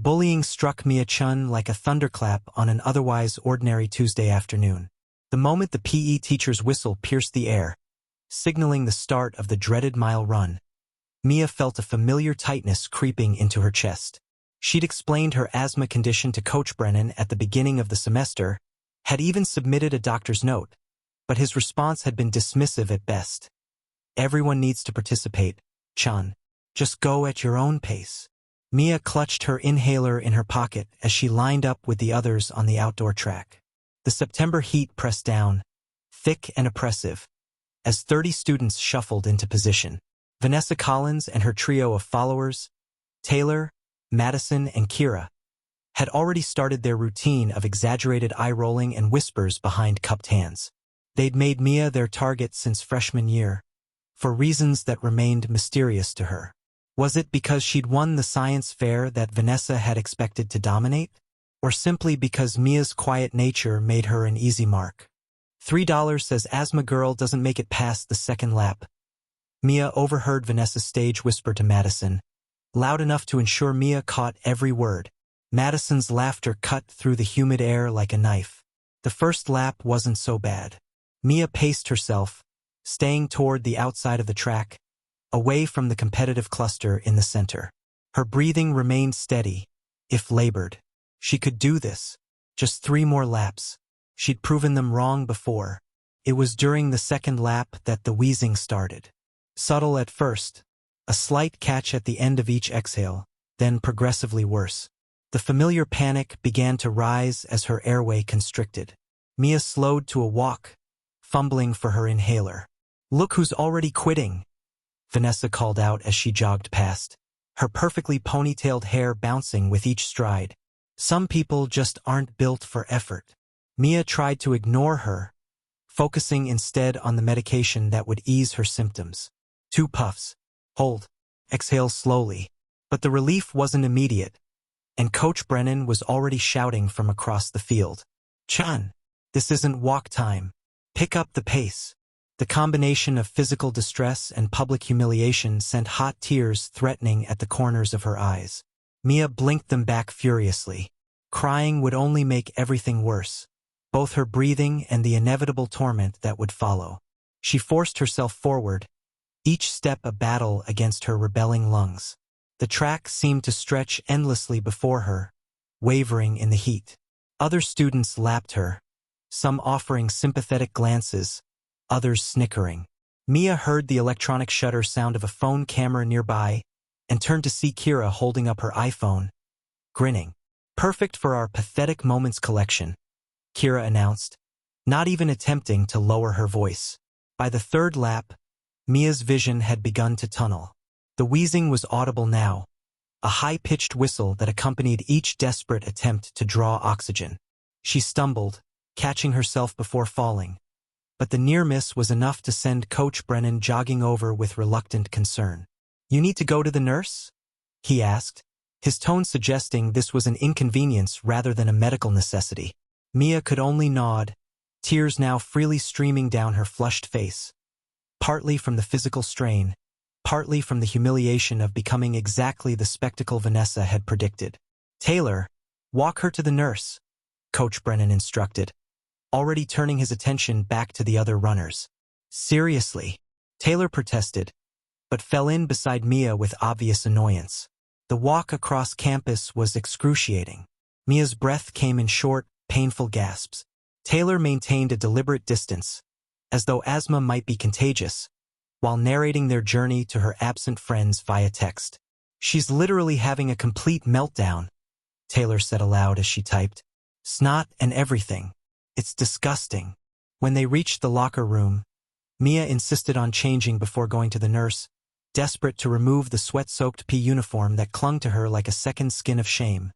Bullying struck Mia-chun like a thunderclap on an otherwise ordinary Tuesday afternoon. The moment the PE teacher's whistle pierced the air, signaling the start of the dreaded mile run, Mia felt a familiar tightness creeping into her chest. She'd explained her asthma condition to Coach Brennan at the beginning of the semester, had even submitted a doctor's note, but his response had been dismissive at best. "Everyone needs to participate, Chun. Just go at your own pace." Mia clutched her inhaler in her pocket as she lined up with the others on the outdoor track. The September heat pressed down, thick and oppressive, as 30 students shuffled into position. Vanessa Collins and her trio of followers, Taylor, Madison, and Kira, had already started their routine of exaggerated eye-rolling and whispers behind cupped hands. They'd made Mia their target since freshman year, for reasons that remained mysterious to her. Was it because she'd won the science fair that Vanessa had expected to dominate? Or simply because Mia's quiet nature made her an easy mark? $3 says Asthma Girl doesn't make it past the second lap. Mia overheard Vanessa's stage whisper to Madison, loud enough to ensure Mia caught every word. Madison's laughter cut through the humid air like a knife. The first lap wasn't so bad. Mia paced herself, staying toward the outside of the track, away from the competitive cluster in the center. Her breathing remained steady, if labored. She could do this. Just 3 more laps. She'd proven them wrong before. It was during the second lap that the wheezing started. Subtle at first, a slight catch at the end of each exhale, then progressively worse. The familiar panic began to rise as her airway constricted. Mia slowed to a walk, fumbling for her inhaler. "Look who's already quitting," Vanessa called out as she jogged past, her perfectly ponytailed hair bouncing with each stride. Some people just aren't built for effort. Mia tried to ignore her, focusing instead on the medication that would ease her symptoms. 2 puffs. Hold. Exhale slowly. But the relief wasn't immediate, and Coach Brennan was already shouting from across the field. "Chun, this isn't walk time. Pick up the pace." The combination of physical distress and public humiliation sent hot tears threatening at the corners of her eyes. Mia blinked them back furiously. Crying would only make everything worse, both her breathing and the inevitable torment that would follow. She forced herself forward, each step a battle against her rebelling lungs. The track seemed to stretch endlessly before her, wavering in the heat. Other students lapped her, some offering sympathetic glances, others snickering. Mia heard the electronic shutter sound of a phone camera nearby and turned to see Kira holding up her iPhone, grinning. "Perfect for our pathetic moments collection," Kira announced, not even attempting to lower her voice. By the third lap, Mia's vision had begun to tunnel. The wheezing was audible now, a high-pitched whistle that accompanied each desperate attempt to draw oxygen. She stumbled, catching herself before falling, but the near miss was enough to send Coach Brennan jogging over with reluctant concern. "You need to go to the nurse?" he asked, his tone suggesting this was an inconvenience rather than a medical necessity. Mia could only nod, tears now freely streaming down her flushed face, partly from the physical strain, partly from the humiliation of becoming exactly the spectacle Vanessa had predicted. "Taylor, walk her to the nurse," Coach Brennan instructed, already turning his attention back to the other runners. "Seriously?" Taylor protested, but fell in beside Mia with obvious annoyance. The walk across campus was excruciating. Mia's breath came in short, painful gasps. Taylor maintained a deliberate distance, as though asthma might be contagious, while narrating their journey to her absent friends via text. "She's literally having a complete meltdown," Taylor said aloud as she typed. "Snot and everything. It's disgusting." When they reached the locker room, Mia insisted on changing before going to the nurse, desperate to remove the sweat-soaked PE uniform that clung to her like a second skin of shame.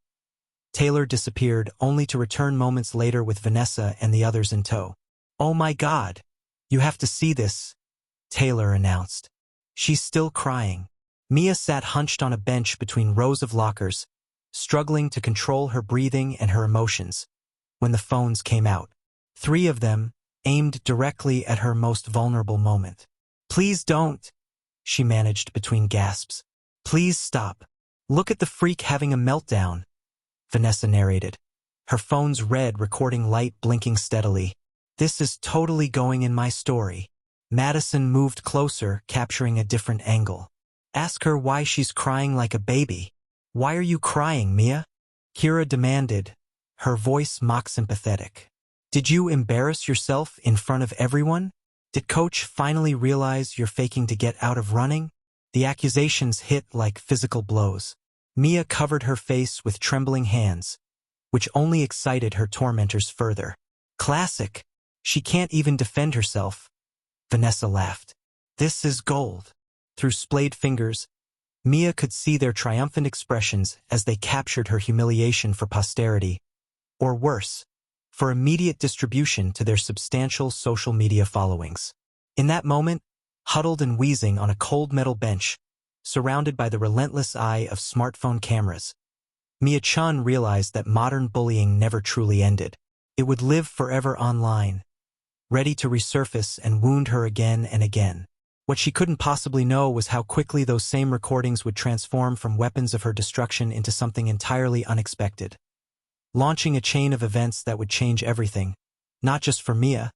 Taylor disappeared, only to return moments later with Vanessa and the others in tow. "Oh my God! You have to see this," Taylor announced. "She's still crying." Mia sat hunched on a bench between rows of lockers, struggling to control her breathing and her emotions, when the phones came out. 3 of them, aimed directly at her most vulnerable moment. "Please don't," she managed between gasps. "Please stop. Look at the freak having a meltdown." Vanessa narrated. Her phone's red recording light blinking steadily. This is totally going in my story. Madison moved closer, capturing a different angle. Ask her why she's crying like a baby. Why are you crying, Mia? Kira demanded, her voice mock sympathetic. Did you embarrass yourself in front of everyone? Did coach finally realize you're faking to get out of running? The accusations hit like physical blows. Mia covered her face with trembling hands, which only excited her tormentors further. Classic. She can't even defend herself. Vanessa laughed. This is gold. Through splayed fingers, Mia could see their triumphant expressions as they captured her humiliation for posterity, or worse, for immediate distribution to their substantial social media followings. In that moment, huddled and wheezing on a cold metal bench, surrounded by the relentless eye of smartphone cameras, Mia Chun realized that modern bullying never truly ended. It would live forever online, ready to resurface and wound her again and again. What she couldn't possibly know was how quickly those same recordings would transform from weapons of her destruction into something entirely unexpected, launching a chain of events that would change everything, not just for Mia,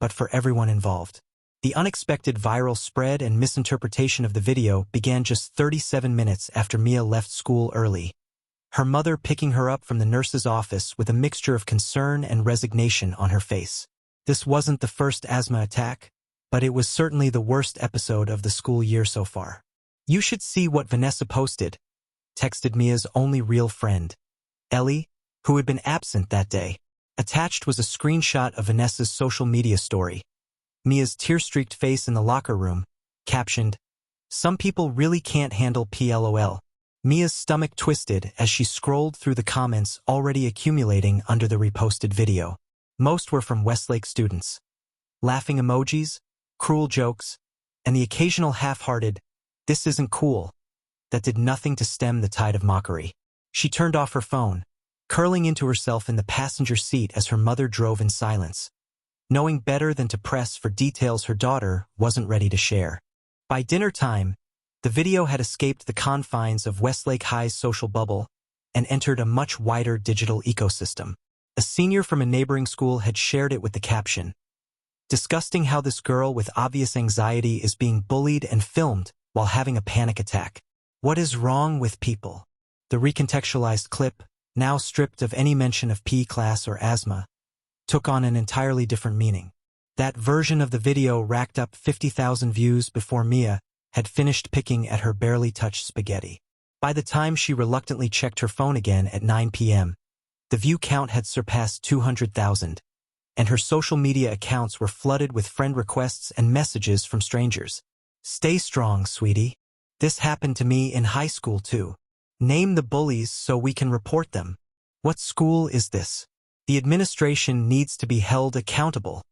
but for everyone involved. The unexpected viral spread and misinterpretation of the video began just 37 minutes after Mia left school early, her mother picking her up from the nurse's office with a mixture of concern and resignation on her face. This wasn't the first asthma attack, but it was certainly the worst episode of the school year so far. You should see what Vanessa posted, texted Mia's only real friend, Ellie, who had been absent that day. Attached was a screenshot of Vanessa's social media story. Mia's tear-streaked face in the locker room, captioned, "Some people really can't handle PLOL." Mia's stomach twisted as she scrolled through the comments already accumulating under the reposted video. Most were from Westlake students. Laughing emojis, cruel jokes, and the occasional half-hearted, "This isn't cool," that did nothing to stem the tide of mockery. She turned off her phone, curling into herself in the passenger seat as her mother drove in silence, knowing better than to press for details her daughter wasn't ready to share. By dinner time, the video had escaped the confines of Westlake High's social bubble and entered a much wider digital ecosystem. A senior from a neighboring school had shared it with the caption, disgusting how this girl with obvious anxiety is being bullied and filmed while having a panic attack. What is wrong with people? The recontextualized clip, now stripped of any mention of PE class or asthma, took on an entirely different meaning. That version of the video racked up 50,000 views before Mia had finished picking at her barely touched spaghetti. By the time she reluctantly checked her phone again at 9 p.m., the view count had surpassed 200,000, and her social media accounts were flooded with friend requests and messages from strangers. Stay strong, sweetie. This happened to me in high school too. Name the bullies so we can report them. What school is this? The administration needs to be held accountable.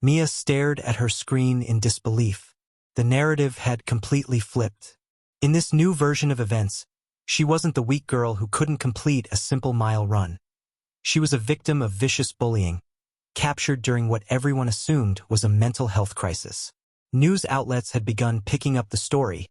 Mia stared at her screen in disbelief. The narrative had completely flipped. In this new version of events, she wasn't the weak girl who couldn't complete a simple mile run. She was a victim of vicious bullying, captured during what everyone assumed was a mental health crisis. News outlets had begun picking up the story,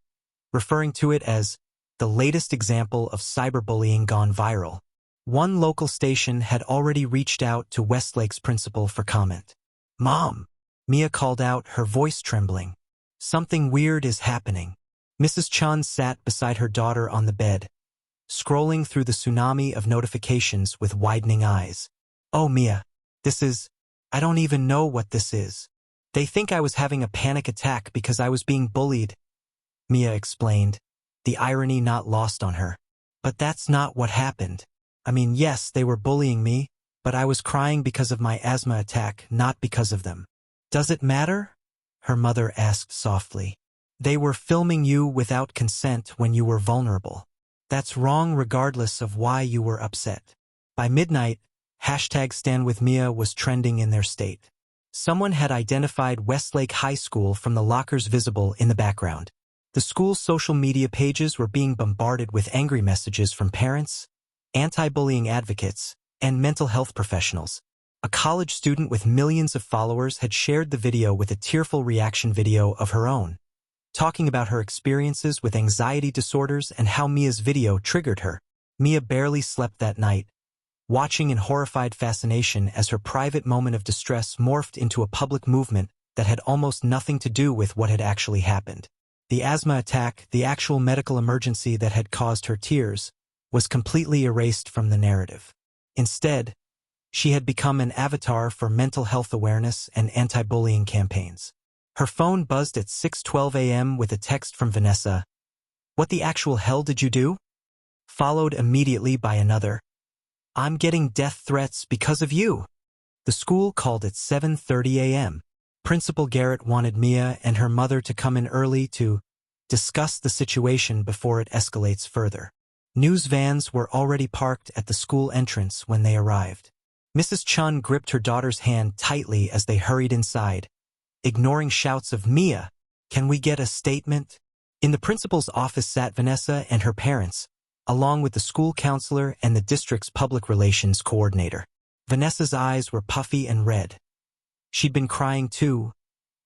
referring to it as the latest example of cyberbullying gone viral. One local station had already reached out to Westlake's principal for comment. "Mom," Mia called out, her voice trembling. "Something weird is happening." Mrs. Chun sat beside her daughter on the bed, scrolling through the tsunami of notifications with widening eyes. "Oh, Mia, I don't even know what this is. They think I was having a panic attack because I was being bullied," Mia explained, the irony not lost on her. "But that's not what happened. I mean, yes, they were bullying me, but I was crying because of my asthma attack, not because of them." "Does it matter?" her mother asked softly. "They were filming you without consent when you were vulnerable. That's wrong regardless of why you were upset." By midnight, #StandWithMia was trending in their state. Someone had identified Westlake High School from the lockers visible in the background. The school's social media pages were being bombarded with angry messages from parents, anti-bullying advocates, and mental health professionals. A college student with millions of followers had shared the video with a tearful reaction video of her own, talking about her experiences with anxiety disorders and how Mia's video triggered her. Mia barely slept that night, watching in horrified fascination as her private moment of distress morphed into a public movement that had almost nothing to do with what had actually happened. The asthma attack, the actual medical emergency that had caused her tears, was completely erased from the narrative. Instead, she had become an avatar for mental health awareness and anti-bullying campaigns. Her phone buzzed at 6:12 a.m. with a text from Vanessa. "What the actual hell did you do?" Followed immediately by another. "I'm getting death threats because of you." The school called at 7:30 a.m. Principal Garrett wanted Mia and her mother to come in early to discuss the situation before it escalates further. News vans were already parked at the school entrance when they arrived. Mrs. Chun gripped her daughter's hand tightly as they hurried inside, ignoring shouts of, "Mia, can we get a statement?" In the principal's office sat Vanessa and her parents, along with the school counselor and the district's public relations coordinator. Vanessa's eyes were puffy and red. She'd been crying too,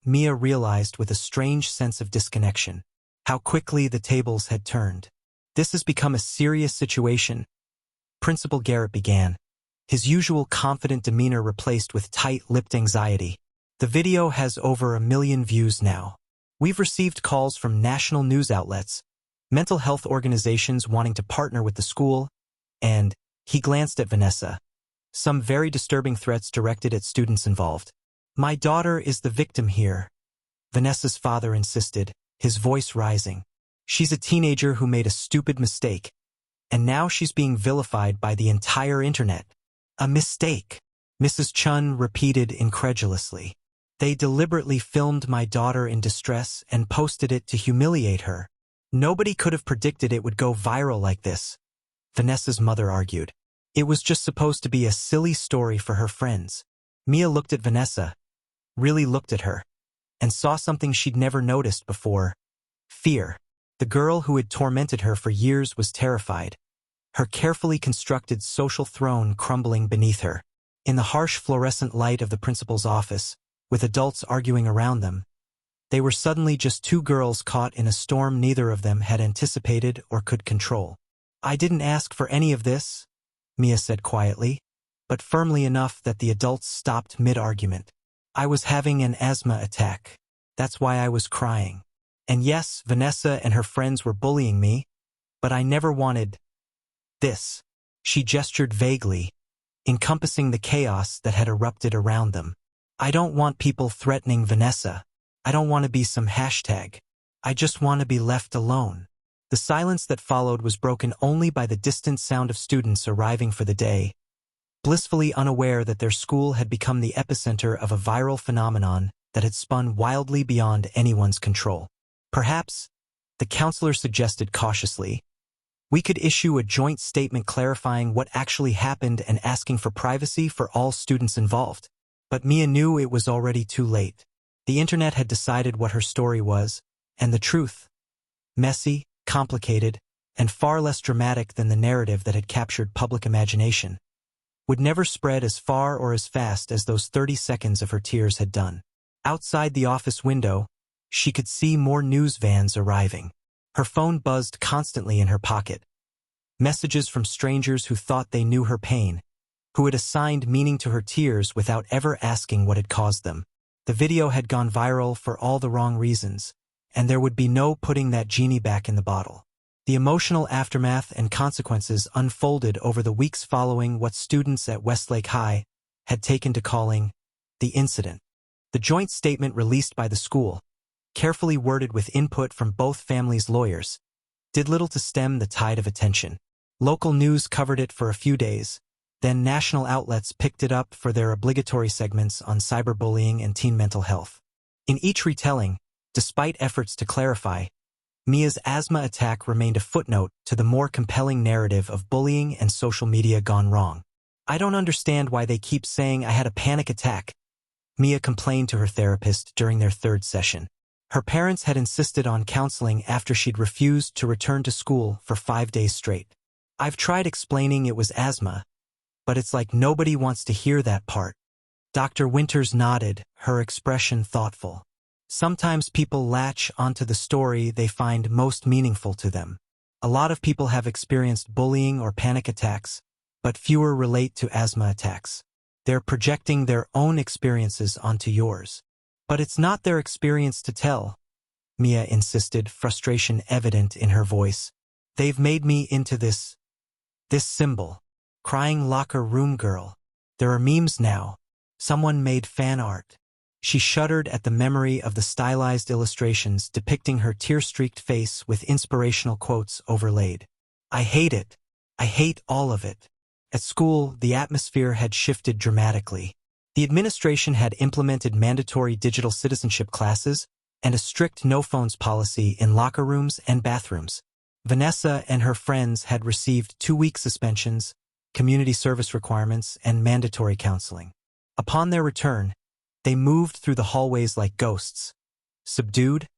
Mia realized with a strange sense of disconnection. How quickly the tables had turned. "This has become a serious situation," Principal Garrett began, his usual confident demeanor replaced with tight-lipped anxiety. "The video has over 1 million views now. We've received calls from national news outlets, mental health organizations wanting to partner with the school, and," he glanced at Vanessa, "some very disturbing threats directed at students involved." "My daughter is the victim here," Vanessa's father insisted, his voice rising. "She's a teenager who made a stupid mistake, and now she's being vilified by the entire internet." "A mistake," Mrs. Chun repeated incredulously. "They deliberately filmed my daughter in distress and posted it to humiliate her. Nobody could have predicted it would go viral like this," Vanessa's mother argued. "It was just supposed to be a silly story for her friends." Mia looked at Vanessa, really looked at her, and saw something she'd never noticed before. Fear. The girl who had tormented her for years was terrified, her carefully constructed social throne crumbling beneath her. In the harsh fluorescent light of the principal's office, with adults arguing around them, they were suddenly just two girls caught in a storm neither of them had anticipated or could control. "I didn't ask for any of this," Mia said quietly, but firmly enough that the adults stopped mid-argument. "I was having an asthma attack. That's why I was crying. And yes, Vanessa and her friends were bullying me, but I never wanted this." She gestured vaguely, encompassing the chaos that had erupted around them. "I don't want people threatening Vanessa. I don't want to be some hashtag. I just want to be left alone." The silence that followed was broken only by the distant sound of students arriving for the day, blissfully unaware that their school had become the epicenter of a viral phenomenon that had spun wildly beyond anyone's control. "Perhaps," the counselor suggested cautiously, "we could issue a joint statement clarifying what actually happened and asking for privacy for all students involved." But Mia knew it was already too late. The internet had decided what her story was, and the truth, messy, complicated, and far less dramatic than the narrative that had captured public imagination, would never spread as far or as fast as those 30 seconds of her tears had done. Outside the office window, she could see more news vans arriving. Her phone buzzed constantly in her pocket. Messages from strangers who thought they knew her pain, who had assigned meaning to her tears without ever asking what had caused them. The video had gone viral for all the wrong reasons, and there would be no putting that genie back in the bottle. The emotional aftermath and consequences unfolded over the weeks following what students at Westlake High had taken to calling the incident. The joint statement released by the school, carefully worded with input from both families' lawyers, did little to stem the tide of attention. Local news covered it for a few days, then national outlets picked it up for their obligatory segments on cyberbullying and teen mental health. In each retelling, despite efforts to clarify, Mia's asthma attack remained a footnote to the more compelling narrative of bullying and social media gone wrong. "I don't understand why they keep saying I had a panic attack," Mia complained to her therapist during their third session. Her parents had insisted on counseling after she'd refused to return to school for 5 days straight. "I've tried explaining it was asthma, but it's like nobody wants to hear that part." Dr. Winters nodded, her expression thoughtful. "Sometimes people latch onto the story they find most meaningful to them. A lot of people have experienced bullying or panic attacks, but fewer relate to asthma attacks. They're projecting their own experiences onto yours. But it's not their experience to tell, Mia insisted, frustration evident in her voice. They've made me into this symbol. Crying locker room girl. There are memes now. Someone made fan art. She shuddered at the memory of the stylized illustrations depicting her tear-streaked face with inspirational quotes overlaid. I hate it. I hate all of it. At school, the atmosphere had shifted dramatically. The administration had implemented mandatory digital citizenship classes and a strict no-phones policy in locker rooms and bathrooms. Vanessa and her friends had received 2-week suspensions, community service requirements, and mandatory counseling. Upon their return, they moved through the hallways like ghosts, subdued,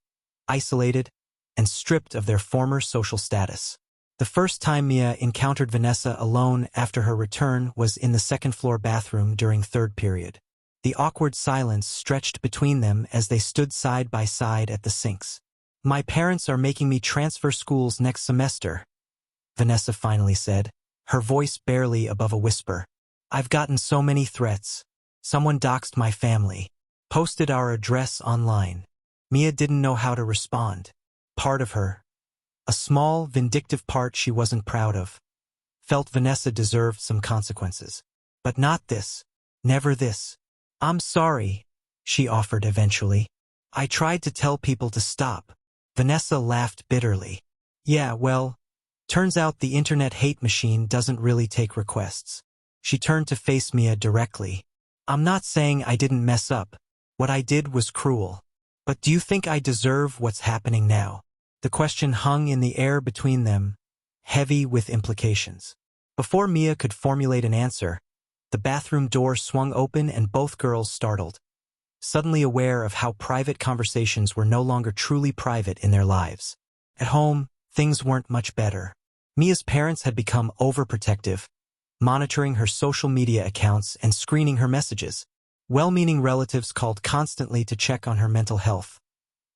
isolated, and stripped of their former social status. The first time Mia encountered Vanessa alone after her return was in the second-floor bathroom during third period. The awkward silence stretched between them as they stood side by side at the sinks. My parents are making me transfer schools next semester, Vanessa finally said, her voice barely above a whisper. I've gotten so many threats. Someone doxed my family, posted our address online. Mia didn't know how to respond. Part of her, a small, vindictive part she wasn't proud of, felt Vanessa deserved some consequences. But not this. Never this. I'm sorry, she offered eventually. I tried to tell people to stop. Vanessa laughed bitterly. Yeah, well, turns out the internet hate machine doesn't really take requests. She turned to face Mia directly. I'm not saying I didn't mess up. What I did was cruel. But do you think I deserve what's happening now? The question hung in the air between them, heavy with implications. Before Mia could formulate an answer, the bathroom door swung open and both girls startled, suddenly aware of how private conversations were no longer truly private in their lives. At home, things weren't much better. Mia's parents had become overprotective, monitoring her social media accounts and screening her messages. Well-meaning relatives called constantly to check on her mental health,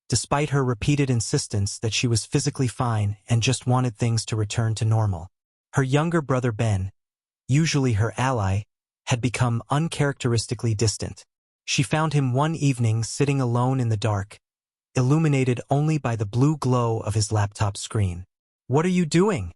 despite her repeated insistence that she was physically fine and just wanted things to return to normal. Her younger brother Ben, usually her ally, had become uncharacteristically distant. She found him one evening sitting alone in the dark, illuminated only by the blue glow of his laptop screen. "What are you doing?"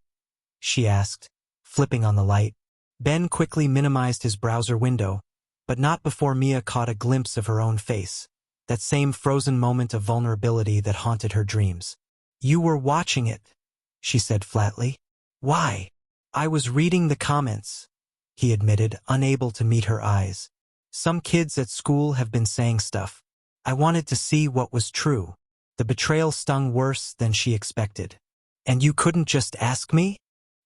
she asked, flipping on the light. Ben quickly minimized his browser window, but not before Mia caught a glimpse of her own face, that same frozen moment of vulnerability that haunted her dreams. "You were watching it," she said flatly. "Why?" "I was reading the comments," he admitted, unable to meet her eyes. "Some kids at school have been saying stuff. I wanted to see what was true." The betrayal stung worse than she expected. "And you couldn't just ask me?"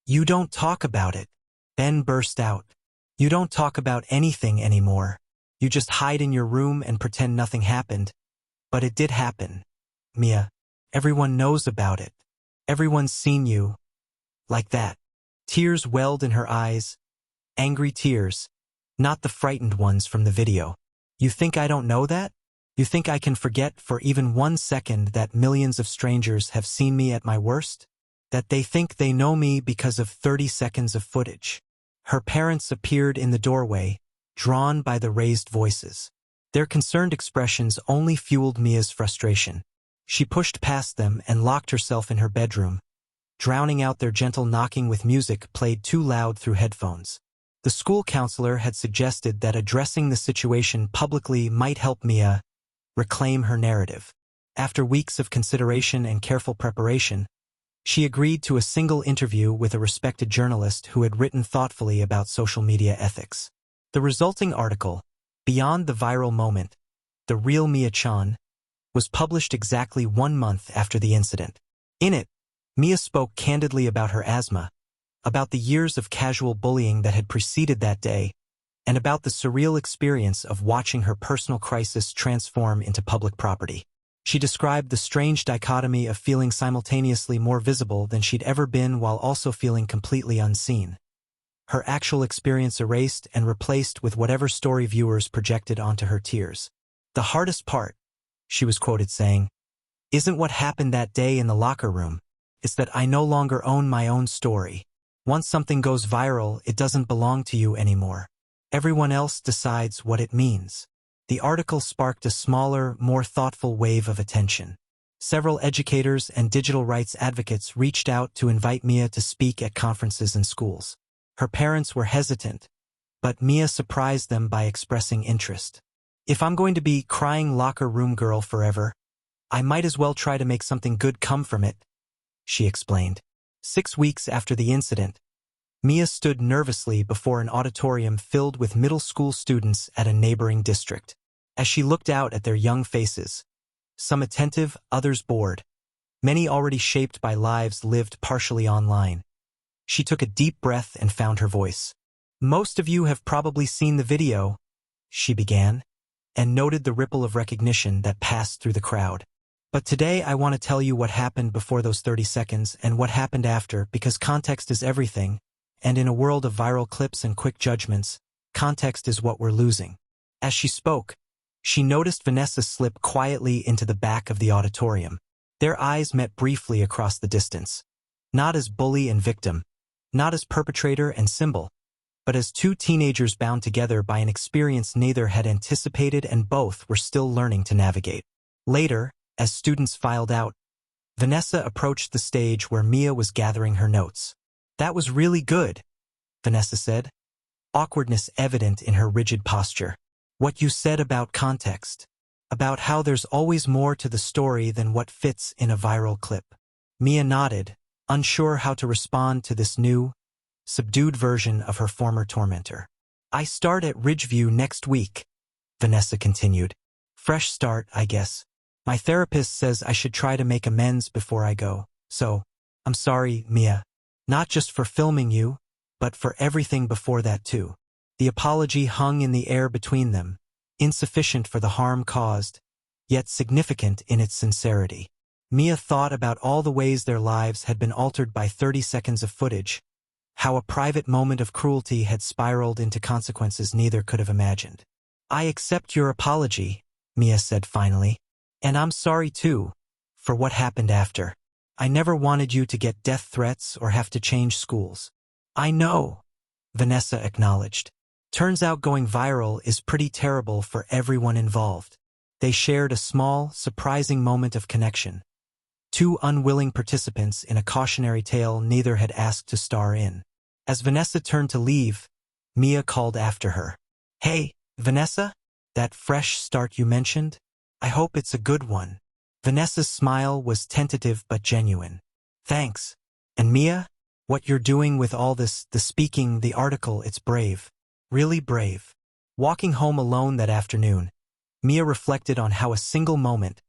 "You don't talk about it," Ben burst out. "You don't talk about anything anymore. You just hide in your room and pretend nothing happened. But it did happen, Mia. Everyone knows about it. Everyone's seen you. Like that." Tears welled in her eyes. Angry tears, not the frightened ones from the video. "You think I don't know that? You think I can forget for even 1 second that millions of strangers have seen me at my worst? That they think they know me because of 30 seconds of footage?" Her parents appeared in the doorway, drawn by the raised voices. Their concerned expressions only fueled Mia's frustration. She pushed past them and locked herself in her bedroom, drowning out their gentle knocking with music played too loud through headphones. The school counselor had suggested that addressing the situation publicly might help Mia reclaim her narrative. After weeks of consideration and careful preparation, she agreed to a single interview with a respected journalist who had written thoughtfully about social media ethics. The resulting article, Beyond the Viral Moment, The Real Mia Chan, was published exactly 1 month after the incident. In it, Mia spoke candidly about her asthma, about the years of casual bullying that had preceded that day, and about the surreal experience of watching her personal crisis transform into public property. She described the strange dichotomy of feeling simultaneously more visible than she'd ever been while also feeling completely unseen. Her actual experience erased and replaced with whatever story viewers projected onto her tears. "The hardest part," she was quoted saying, "isn't what happened that day in the locker room. It's that I no longer own my own story. Once something goes viral, it doesn't belong to you anymore. Everyone else decides what it means. The article sparked a smaller, more thoughtful wave of attention. Several educators and digital rights advocates reached out to invite Mia to speak at conferences and schools. Her parents were hesitant, but Mia surprised them by expressing interest. If I'm going to be crying locker room girl forever, I might as well try to make something good come from it, she explained. 6 weeks after the incident, Mia stood nervously before an auditorium filled with middle school students at a neighboring district. As she looked out at their young faces, some attentive, others bored, many already shaped by lives lived partially online, she took a deep breath and found her voice. Most of you have probably seen the video, she began, and noted the ripple of recognition that passed through the crowd. But today I want to tell you what happened before those 30 seconds and what happened after, because context is everything, and in a world of viral clips and quick judgments, context is what we're losing. As she spoke, she noticed Vanessa slip quietly into the back of the auditorium. Their eyes met briefly across the distance. Not as bully and victim, not as perpetrator and symbol, but as two teenagers bound together by an experience neither had anticipated and both were still learning to navigate. Later, as students filed out, Vanessa approached the stage where Mia was gathering her notes. "That was really good," Vanessa said, awkwardness evident in her rigid posture. "What you said about context, about how there's always more to the story than what fits in a viral clip." Mia nodded, unsure how to respond to this new, subdued version of her former tormentor. "I start at Ridgeview next week," Vanessa continued. "Fresh start, I guess. My therapist says I should try to make amends before I go. So, I'm sorry, Mia. Not just for filming you, but for everything before that too." The apology hung in the air between them, insufficient for the harm caused, yet significant in its sincerity. Mia thought about all the ways their lives had been altered by 30 seconds of footage, how a private moment of cruelty had spiraled into consequences neither could have imagined. "I accept your apology," Mia said finally. "And I'm sorry too, for what happened after. I never wanted you to get death threats or have to change schools." "I know," Vanessa acknowledged. "Turns out going viral is pretty terrible for everyone involved." They shared a small, surprising moment of connection. Two unwilling participants in a cautionary tale neither had asked to star in. As Vanessa turned to leave, Mia called after her. "Hey, Vanessa? That fresh start you mentioned? I hope it's a good one." Vanessa's smile was tentative but genuine. "Thanks. And Mia? What you're doing with all this, the speaking, the article, it's brave. Really brave." Walking home alone that afternoon, Mia reflected on how a single moment,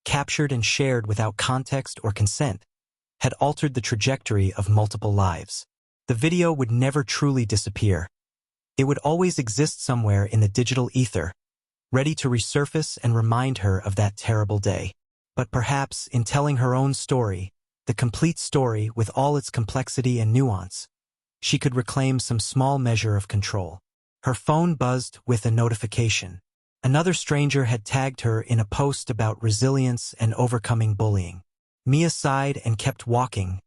captured and shared without context or consent, had altered the trajectory of multiple lives. The video would never truly disappear. It would always exist somewhere in the digital ether, ready to resurface and remind her of that terrible day. But perhaps, in telling her own story, the complete story with all its complexity and nuance, she could reclaim some small measure of control. Her phone buzzed with a notification. Another stranger had tagged her in a post about resilience and overcoming bullying. Mia sighed and kept walking,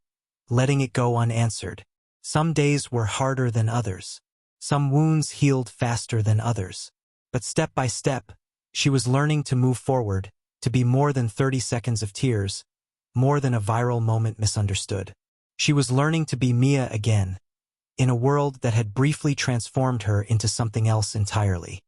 letting it go unanswered. Some days were harder than others. Some wounds healed faster than others. But step by step, she was learning to move forward, to be more than 30 seconds of tears, more than a viral moment misunderstood. She was learning to be Mia again, in a world that had briefly transformed her into something else entirely.